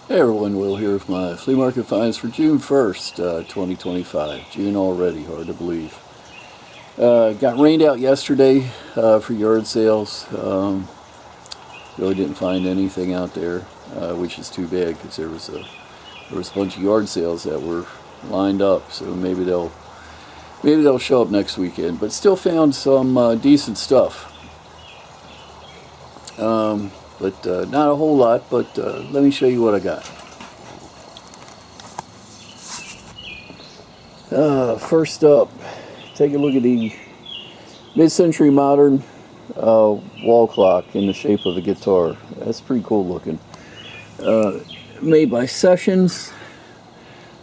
Hey everyone, Will here with my flea market finds for June 1st, 2025. June already, hard to believe. Got rained out yesterday for yard sales. Really didn't find anything out there, which is too bad because there was a bunch of yard sales that were lined up. So maybe they'll show up next weekend. But still found some decent stuff. But not a whole lot, but let me show you what I got. First up, take a look at the mid-century modern wall clock in the shape of a guitar. That's pretty cool looking. Made by Sessions.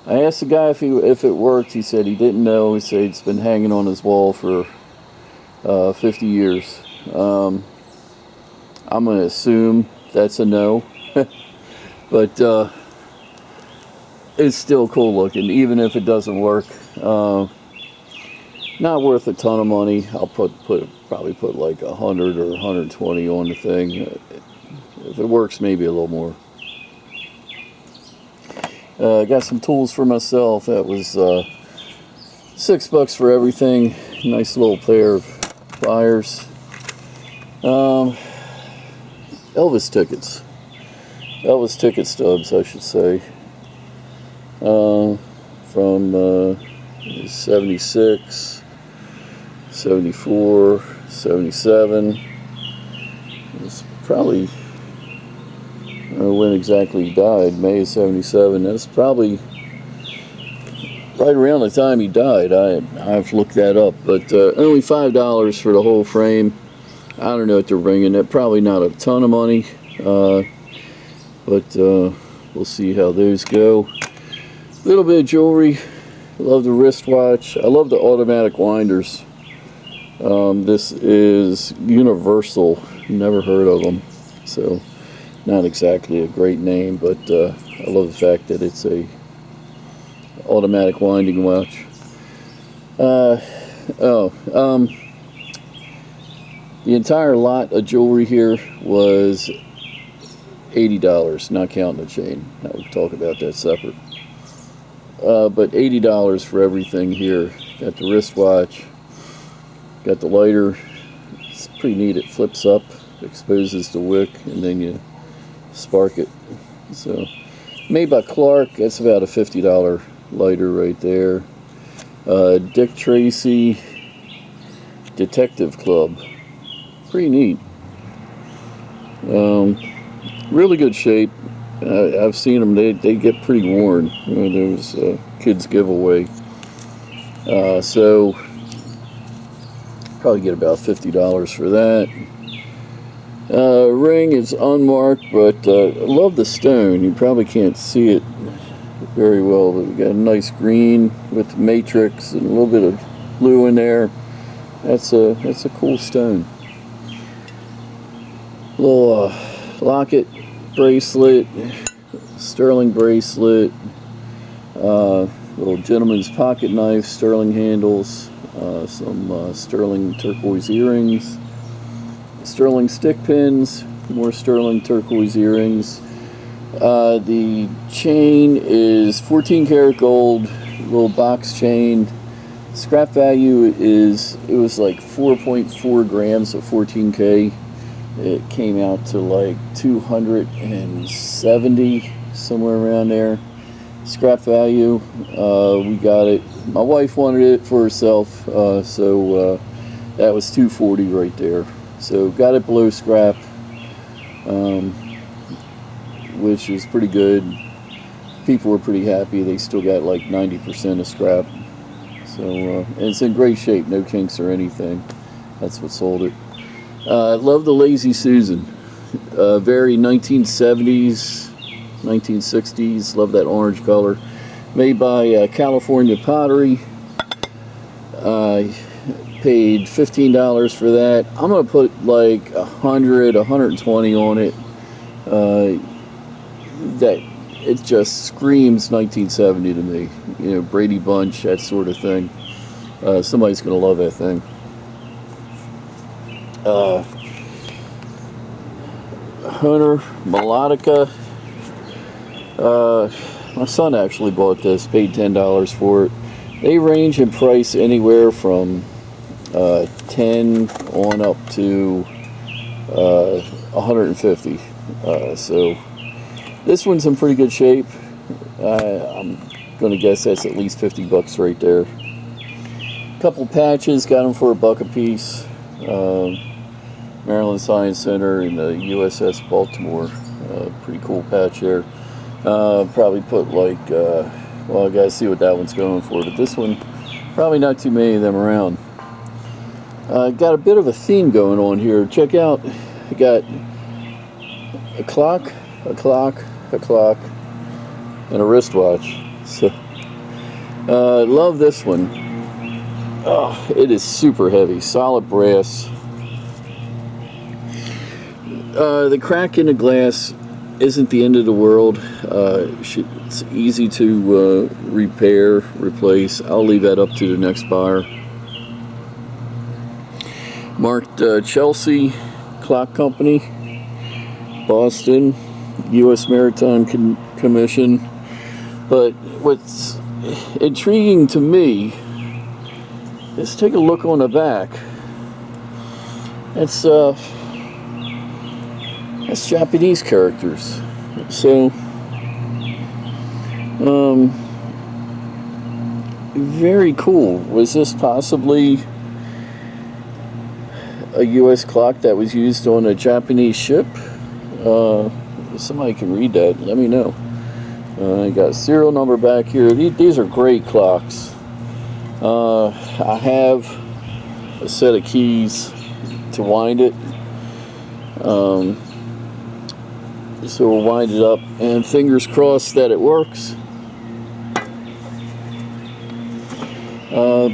I asked the guy if it worked. He said he didn't know. He said it's been hanging on his wall for 50 years. I'm going to assume that's a no, but it's still cool looking, even if it doesn't work. Not worth a ton of money. I'll probably put like 100 or 120 on the thing. If it works, maybe a little more. Got some tools for myself. That was $6 for everything. Nice little pair of pliers. Elvis tickets. Elvis ticket stubs, I should say. From 76, 74, 77. It's probably, I don't know when exactly he died, May of 77. That's probably right around the time he died. I have to look that up, but only $5 for the whole frame. I don't know what they're bringing. That probably not a ton of money, but we'll see how those go. A little bit of jewelry. I love the wristwatch. I love the automatic winders. This is Universal. Never heard of them, so not exactly a great name, but I love the fact that it's a automatic winding watch. The entire lot of jewelry here was $80, not counting the chain. We'll talk about that separate. But $80 for everything here. Got the wristwatch, got the lighter. It's pretty neat. It flips up, exposes the wick, and then you spark it. So, made by Clark. That's about a $50 lighter right there. Dick Tracy Detective Club. Pretty neat. Really good shape. I've seen them. They get pretty worn. There was a kids giveaway, so probably get about $50 for that. Ring is unmarked, but I love the stone. You probably can't see it very well, but we got a nice green with matrix and a little bit of blue in there. That's a cool stone. Little locket, bracelet, sterling bracelet, little gentleman's pocket knife, sterling handles, some sterling turquoise earrings, sterling stick pins, more sterling turquoise earrings. The chain is 14 karat gold, little box chain. Scrap value it was like 4.4 grams of 14K. It came out to like 270, somewhere around there. Scrap value, we got it. My wife wanted it for herself, so that was 240 right there. So got it below scrap, which is pretty good. People were pretty happy. They still got like 90% of scrap. So and it's in great shape, no kinks or anything. That's what sold it. Love the Lazy Susan. Very 1970s, 1960s. Love that orange color. Made by California Pottery. Paid $15 for that. I'm going to put like 100, 120 on it. That it just screams 1970 to me. You know, Brady Bunch, that sort of thing. Somebody's going to love that thing. Hunter Melodica My son actually bought this, paid $10 for it. They range in price anywhere from 10 on up to 150. So this one's in pretty good shape. I'm gonna guess that's at least 50 bucks right there. Couple patches, got them for $1 a piece. Maryland Science Center and the USS Baltimore. Pretty cool patch there. Probably put like, well, I gotta see what that one's going for, but this one, probably not too many of them around. Got a bit of a theme going on here. Check out, I got a clock, and a wristwatch. So, love this one. Oh, it is super heavy, solid brass. The crack in the glass isn't the end of the world. It's easy to repair, replace. I'll leave that up to the next buyer. Marked Chelsea Clock Company, Boston, U.S. Maritime Commission. But what's intriguing to me is take a look on the back. That's Japanese characters. So, very cool. Was this possibly a U.S. clock that was used on a Japanese ship? If somebody can read that, let me know. I got a serial number back here. These are great clocks. I have a set of keys to wind it. So we'll wind it up and fingers crossed that it works.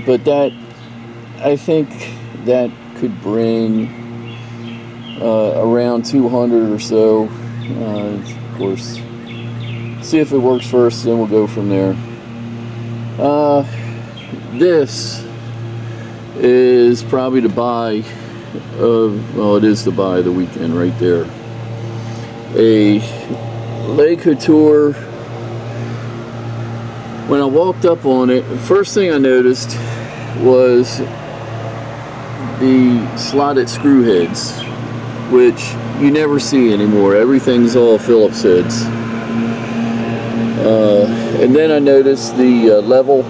But that, I think that could bring around 200 or so. Of course, see if it works first, then we'll go from there. This is probably the buy of, well, it is the buy of the weekend right there. A LeCoultre. When I walked up on it, the first thing I noticed was the slotted screw heads, which you never see anymore. Everything's all Phillips heads. And then I noticed the level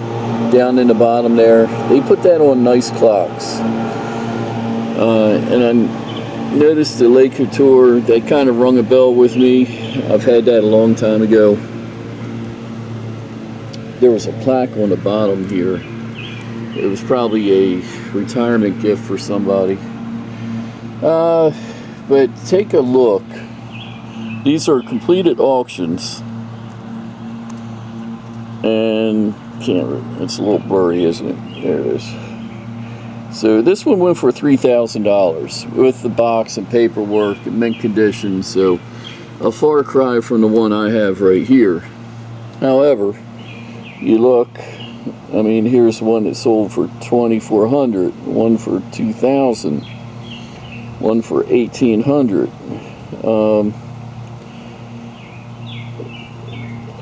down in the bottom there. They put that on nice clocks. And I noticed the LeCoultre, that kind of rung a bell with me. I've had that a long time ago. There was a plaque on the bottom here. It was probably a retirement gift for somebody. But take a look. These are completed auctions. And it's a little blurry, isn't it? There it is. So this one went for $3,000 with the box and paperwork and mint condition. So a far cry from the one I have right here. However, you look, I mean, here's one that sold for $2,400, one for $2,000, one for $1,800.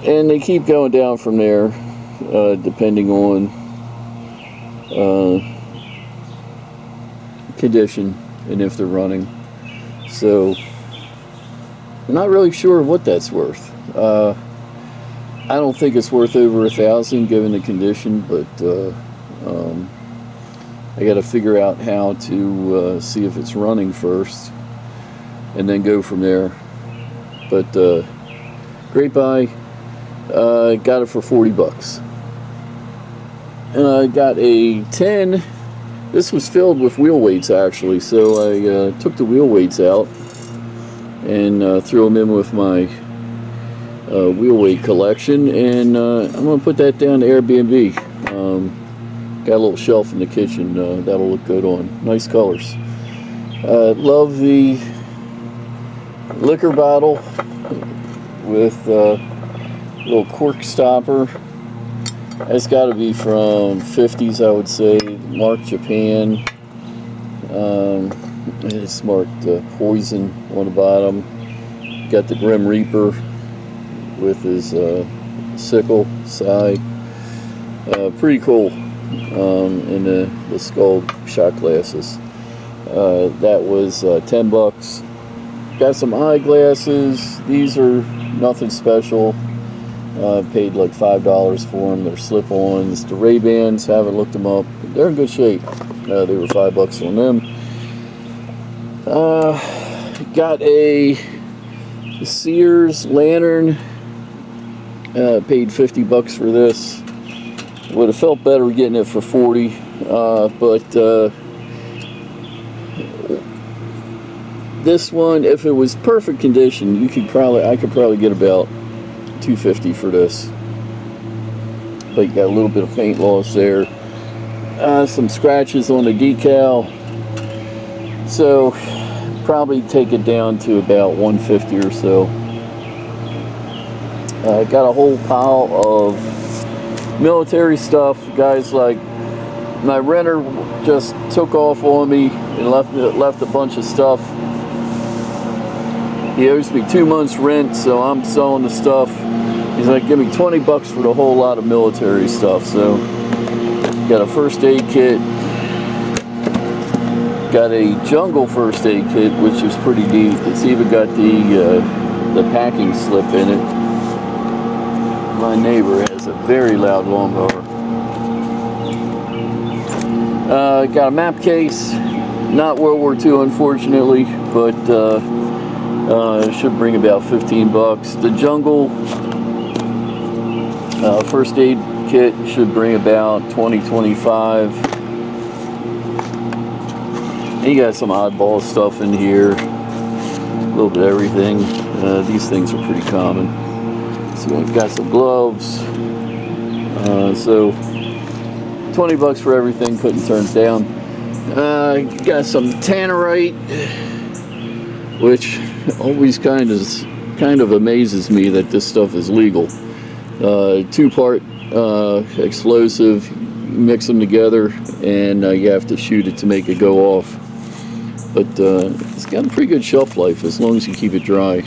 And they keep going down from there, depending on condition and if they're running. So I'm not really sure what that's worth. I don't think it's worth over $1,000 given the condition, but I got to figure out how to see if it's running first and then go from there. But great buy. Got it for 40 bucks. And I got a 10. This was filled with wheel weights actually, so I took the wheel weights out and threw them in with my wheel weight collection, and I'm going to put that down to Airbnb. Got a little shelf in the kitchen, that'll look good on. Nice colors. Love the liquor bottle with little cork stopper. It's got to be from 50s, I would say. Marked Japan. It's marked Poison on the bottom. Got the Grim Reaper with his sickle side. Pretty cool. And the skull shot glasses. That was $10. Got some eyeglasses. These are nothing special. Paid like $5 for them. They're slip-ons. The Ray-Bans, haven't looked them up. They're in good shape. They were $5 on them. Got a Sears lantern. Paid $50 for this. Would have felt better getting it for $40, but this one, if it was perfect condition, I could probably get about $2.50 for this. But you got a little bit of paint loss there, some scratches on the decal, so probably take it down to about $1.50 or so. Got a whole pile of military stuff. Guys, like, my renter just took off on me and left a bunch of stuff. He owes me 2 months rent, so I'm selling the stuff. He's like, give me $20 for the whole lot of military stuff. So got a first aid kit, got a jungle first aid kit, which is pretty neat. It's even got the packing slip in it. My neighbor has a very loud lawnmower. Got a map case, not World War II unfortunately, but it should bring about $15. The jungle first aid kit should bring about $20-25. You got some oddball stuff in here, a little bit of everything. These things are pretty common. So we've got some gloves. So $20 for everything, couldn't turn it down. Got some tannerite, which always kind of amazes me that this stuff is legal. 2-part explosive, mix them together, and you have to shoot it to make it go off. But it's got a pretty good shelf life as long as you keep it dry.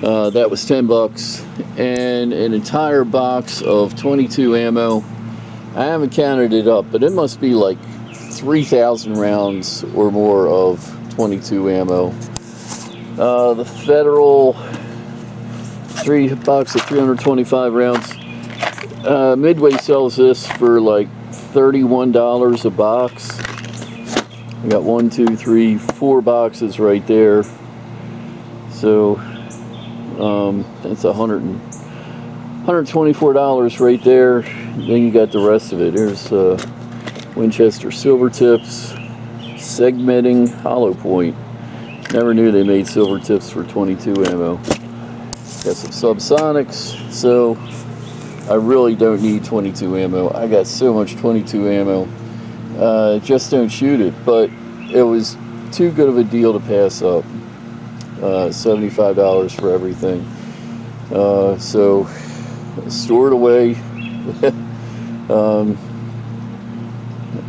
That was $10, and an entire box of 22 ammo. I haven't counted it up, but it must be like 3,000 rounds or more of 22 ammo. The Federal box of 325 rounds. Midway sells this for like $31 a box. We got 1, 2, 3, 4 boxes right there. So that's $124 right there. Then you got the rest of it. There's Winchester silver tips, segmenting hollow point. Never knew they made silver tips for 22 ammo. Got some subsonics, so I really don't need 22 ammo. I got so much 22 ammo. Just don't shoot it, but it was too good of a deal to pass up. $75 for everything. So store it away.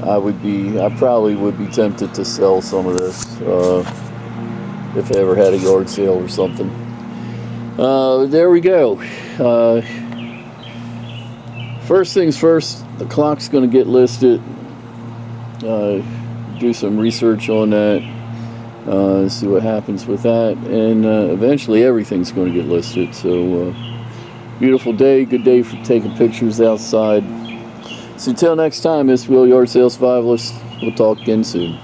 I probably would be tempted to sell some of this if I ever had a yard sale or something. There we go. First things first, the clock's going to get listed. Do some research on that. See what happens with that, and eventually everything's going to get listed. So beautiful day, good day for taking pictures outside. So until next time, this is Will, Yard Sale Survivalist. We'll talk again soon.